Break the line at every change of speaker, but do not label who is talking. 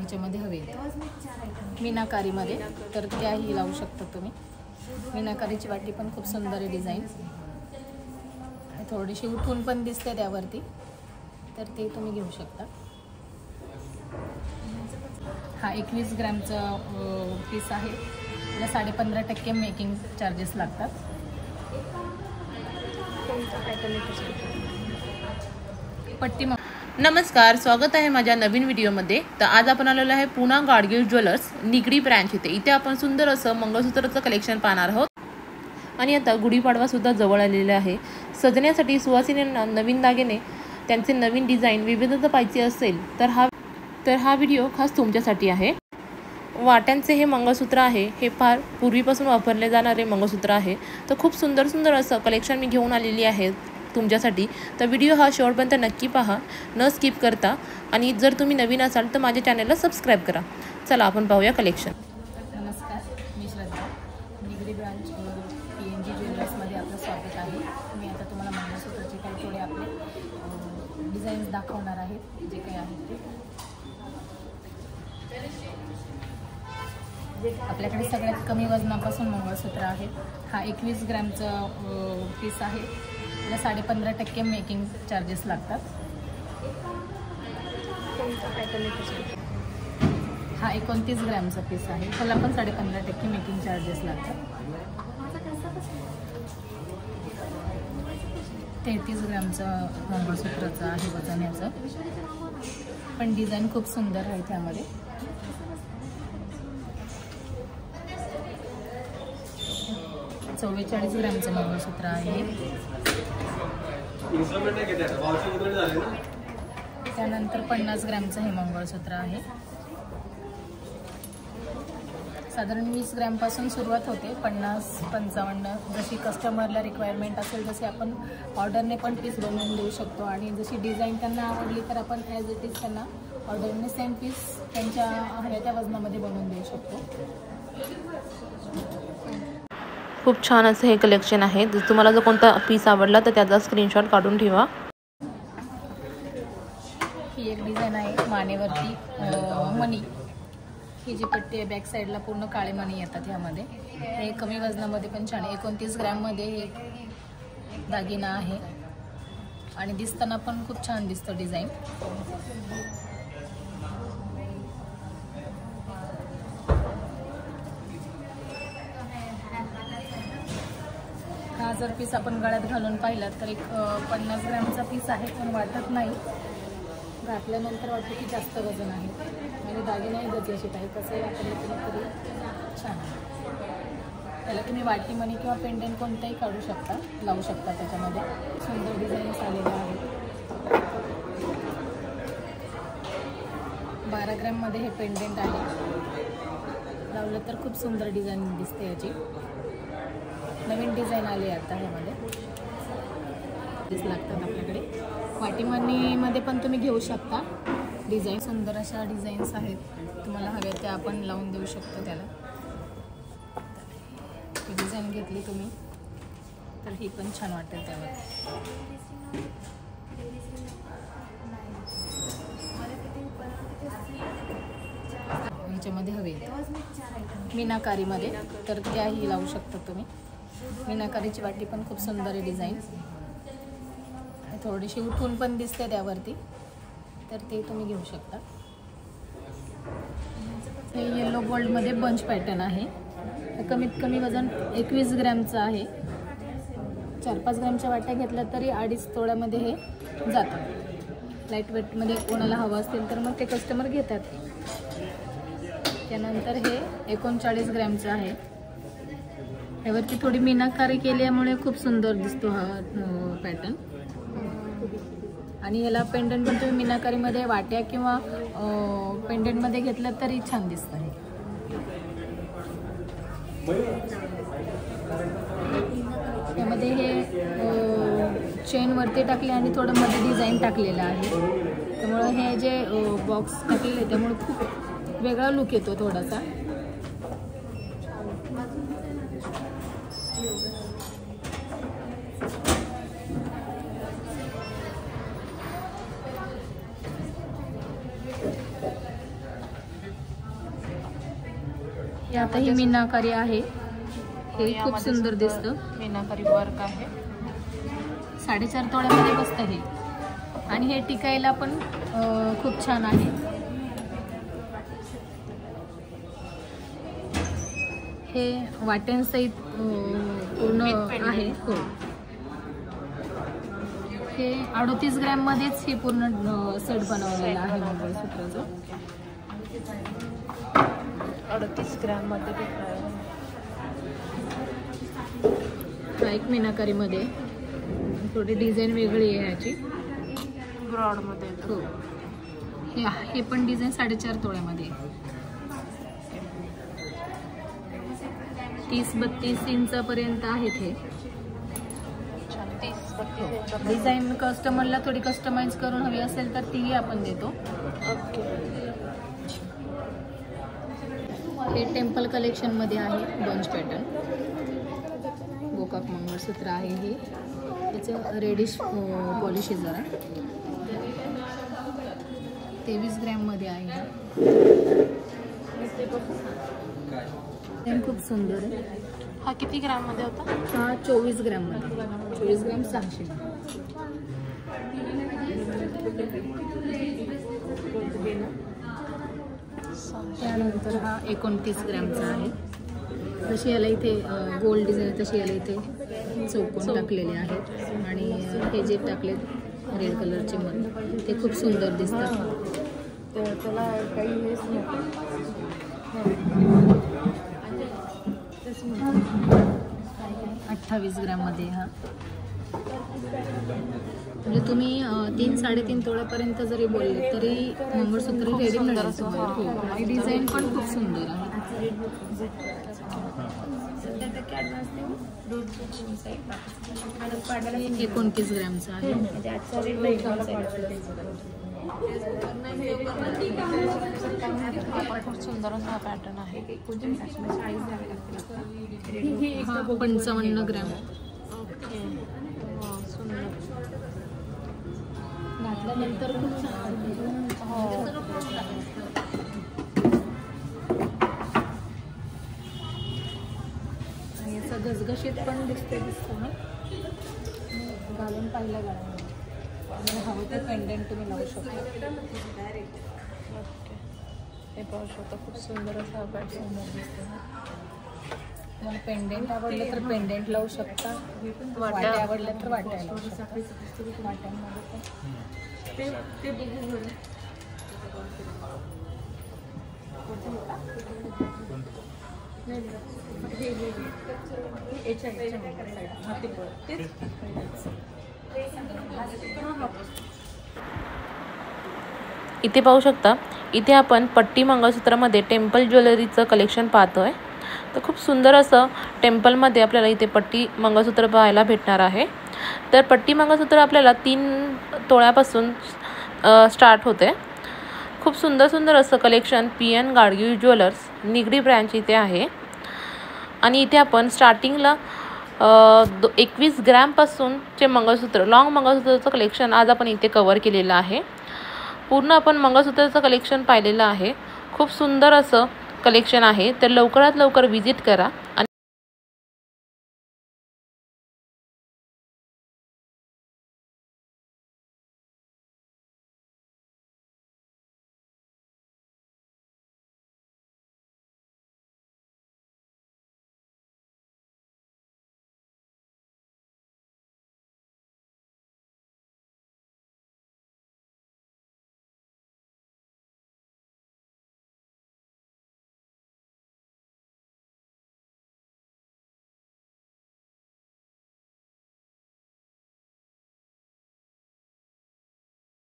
ह्याच्यामध्ये हवे मीनाकारीमध्ये, तर त्याही लावू शकता तुम्ही। मीनाकारीची वाटी पण खूप सुंदर आहे डिझाईन, थोडीशी उठून पण दिसते त्यावरती, तर ते तुम्ही घेऊ शकता। हा 21 ग्रॅमचा पीस आहे, त्याला 15.5% मेकिंग चार्जेस लागतात। पट्टी
नमस्कार, स्वागत आहे माझ्या नवीन व्हिडिओमध्ये। तर आज आपण आलेलो आहे पुणा गाडगिल ज्वेलर्स निगडी ब्रँच इथे आपण सुंदर असं मंगळसूत्राचं कलेक्शन पाहणार आहोत। आणि आता गुढीपाडवा सुद्धा जवळ आलेला आहे। सजण्यासाठी सुवासिनींना नवीन दागिने, त्यांचे नवीन डिझाईन विविधता पाहिजे असेल तर हा व्हिडिओ खास तुमच्यासाठी आहे। वाट्यांचे हे मंगळसूत्र आहे, हे फार पूर्वीपासून वापरले जाणारे मंगळसूत्र आहे। तर खूप सुंदर असं कलेक्शन मी घेऊन आलेली आहे तुमच्यासाठी। तर व्हिडिओ हा शेवटपर्यंत नक्की पहा, न स्किप करता। आणि जर तुम्ही नवीन असाल तर माझ्या चॅनलला सबस्क्राईब करा। चला आपण पाहूया कलेक्शन।
नमस्कार, मी श्रद्धा, निगडी ब्रांच PNG ज्वेलर्समध्ये आपलं स्वागत आहे। मी आता तुम्हाला मंगळसूत्राचे काही थोडे आपले डिझाईन्स दाखवणार आहे, जे काही आहेत ते। आपल्याकडे सगळ्यात कमी वजनापासून मंगळसूत्र आहे। हा 21 ग्रॅमचा पीस आहे, त्याला 15.5% मेकिंग चार्जेस लागतात। हा 29 ग्रॅमचा पीस आहे, त्याला पण 15.5% मेकिंग चार्जेस लागतात। 33 ग्रॅमचा मंगळसूत्राचा आहे वजन याचं, पण डिझाईन खूप सुंदर आहे त्यामध्ये। 44 ग्रॅमचं मंगळसूत्र आहे, त्यानंतर 50 ग्रॅमचं हे मंगळसूत्र आहे। साधारण 20 ग्रॅमपासून सुरुवात होते, 50-55 जशी कस्टमरला रिक्वायरमेंट असेल तसे आपण ऑर्डरने पण पीस बनवून देऊ शकतो। आणि जशी डिझाईन त्यांना आवडली तर आपण ॲज इट इज त्यांना ऑर्डरने सेम पीस त्यांच्या हव्या त्या वजनामध्ये बनवून देऊ शकतो।
खूप छान असं हे कलेक्शन आहे। जर तुम्हाला जर कोणता पीस आवडला तर त्याचा स्क्रीनशॉट काढून ठेवा।
ही एक डिझाईन आहे मानेवरती मणी, ही जी पट्टी आहे बॅक साईडला पूर्ण काळे मणी येतात ह्यामध्ये। हे कमी वजनामध्ये पण छान आहे, 29 ग्रॅममध्ये हे दागिना आहे आणि दिसताना पण खूप छान दिसतं डिझाईन। हा जर पीस आपण गळ्यात घालून पाहिला तर एक 50 ग्रॅमचा पीस आहे, पण वाटत नाही, घातल्यानंतर वाटतं की जास्त वजन आहे। म्हणजे दागिनाही गजगशीत आहे, कसंही वापरलं तरी छान आहे। त्याला तुम्ही वाटी मणी किंवा पेंडेंट कोणताही काढू शकता, लावू शकता त्याच्यामध्ये। सुंदर डिझाईन्स आलेले आहेत। 12 ग्रॅममध्ये हे पेंडेंट आहे, लावलं तर खूप सुंदर डिझाईन दिसते याची। नवीन डिझाईन आली आता ह्यामध्ये लागतात आपल्याकडे। वाटीमणीमध्ये पण तुम्ही घेऊ शकता डिझाईन, सुंदर अशा डिझाईन्स आहेत, तुम्हाला हव्या त्या आपण लावून देऊ शकतो त्याला। ही डिझाईन घेतली तुम्ही तर ही पण छान वाटेल त्यावर। ह्याच्यामध्ये हवे मीनाकारीमध्ये, तर त्याही लावू शकता तुम्ही। मीनाकारीची वाटी पण खूप सुंदर आहे डिझाईन, थोडीशी उठून पण दिसते त्यावरती, तर ते तुम्ही घेऊ शकता। हे येलो गोल्डमध्ये बंच पॅटर्न आहे, कमीत कमी वजन 21 ग्रॅमचं आहे। 4-5 ग्रॅमच्या वाट्या घेतल्या तरी 2.5 तोळ्यामध्ये हे जातं। लाईट वेटमध्ये कोणाला हवं असतील तर मग ते कस्टमर घेतात। त्यानंतर हे 39 ग्रॅमचं आहे, यावरती थोडी मीनाकारी केल्यामुळे खूप सुंदर दिसतो हा पॅटर्न। आणि याला पेंडंट पण तुम्ही मीनाकारीमध्ये वाट्या किंवा पेंडंटमध्ये घेतलं तरी छान दिसतं हे। यामध्ये हे चेन वरती टाकले आणि थोडं मध्ये डिझाईन टाकलेलं आहे, त्यामुळे हे जे बॉक्स टाकलेले त्यामुळे खूप वेगळा लुक येतो थोडासा। यात ही मीनाकारी आहे, हे खूप सुंदर दिसतं.
मीनाकारी वर्क आहे.
4.5 तोळ्यामध्ये बसतं हे. आणि हे टिकायला पण खूप छान आहे. हे वाट्यांसहित पूर्ण आहे. हो, हे 38 ग्रॅममध्येच हे पूर्ण सेट बनवलेलं आहे मंगळसूत्राचं.
38 ग्रॅममध्ये भेटणार.
हा एक मीनाकारीमध्ये थोडी डिझाईन वेगळी आहे याची,
ब्रॉडमध्ये.
हो, हे पण डिझाईन 4.5 तोळ्यामध्ये. 30-32 इंचापर्यंत आहेत हे. डिझाईन कस्टमरला थोडी कस्टमाइज करून हवी असेल तर तीही आपण देतो. हे टेम्पल कलेक्शनमध्ये आहे. बंच पॅटर्न गोकाक मंगळसूत्र आहे हे. याचं रेडिश पॉलिश आहे जरा. 23 ग्रॅममध्ये आहे. खूप सुंदर आहे.
हा किती ग्रॅममध्ये होता?
हा 24 ग्रॅममध्ये. 24 ग्रॅम 600. त्यानंतर हा 29 ग्रॅमचा आहे. जशी याला इथे गोल्ड डिझाईन तशी याला इथे चौकोन टाकलेले आहेत. आणि हे जे टाकले रेड कलरचे मध ते खूप सुंदर दिसतात. त्याला काही हेच नाही. 28 ग्रॅममध्ये हा. म्हणजे तुम्ही 3-3.5 तोळ्यापर्यंत जरी बोलले तरी मंगळसूत्र रेडी मिळेल. हो, आणि डिझाईन पण खूप सुंदर आहे. 29 ग्रॅमचा आहे.
खूप सुंदर असा पॅटर्न आहे.
55 ग्रॅम.
ओके, सुंदर.
घातल्यानंतर खूप छान. आणि याचं घसघशीत पण दिसतं ना, घालून पाहिलं गाणं. हवं तर पेंडेंट तुम्ही लावू शकता.
ओके, हे पाहू शकता. खूप सुंदर असा पॅटर्न दिसतो.
तुम्हाला पेंडेंट आवडलं तर पेंडेंट लावू शकता. वाट्या आवडल्या तर वाट्या लावू शकता. वाट्यांमध्ये
इथे पाहू शकता. इथे आपण पट्टी मंगळसूत्रामध्ये टेम्पल ज्वेलरीचं कलेक्शन पाहतोय. तर खूप सुंदर असं टेम्पलमध्ये आपल्याला इथे पट्टी मंगळसूत्र पाहायला भेटणार आहे. तर पट्टी मंगळसूत्र आपल्याला 3 तोळ्यापासून स्टार्ट होते. खूप सुंदर असं collection PN Gadgil jewellers Nigdi branch इथे आहे. आणि इथे आपण स्टार्टिंगला 21 ग्रॅमपासूनचे मंगळसूत्र, लॉंग मंगळसूत्राचं कलेक्शन आज आपण इथे कव्हर केलेलं आहे. पूर्ण आपण मंगळसूत्राचं कलेक्शन पाहिलेलं आहे. खूप सुंदर असं कलेक्शन आहे. तर लवकरात लवकर विजिट करा.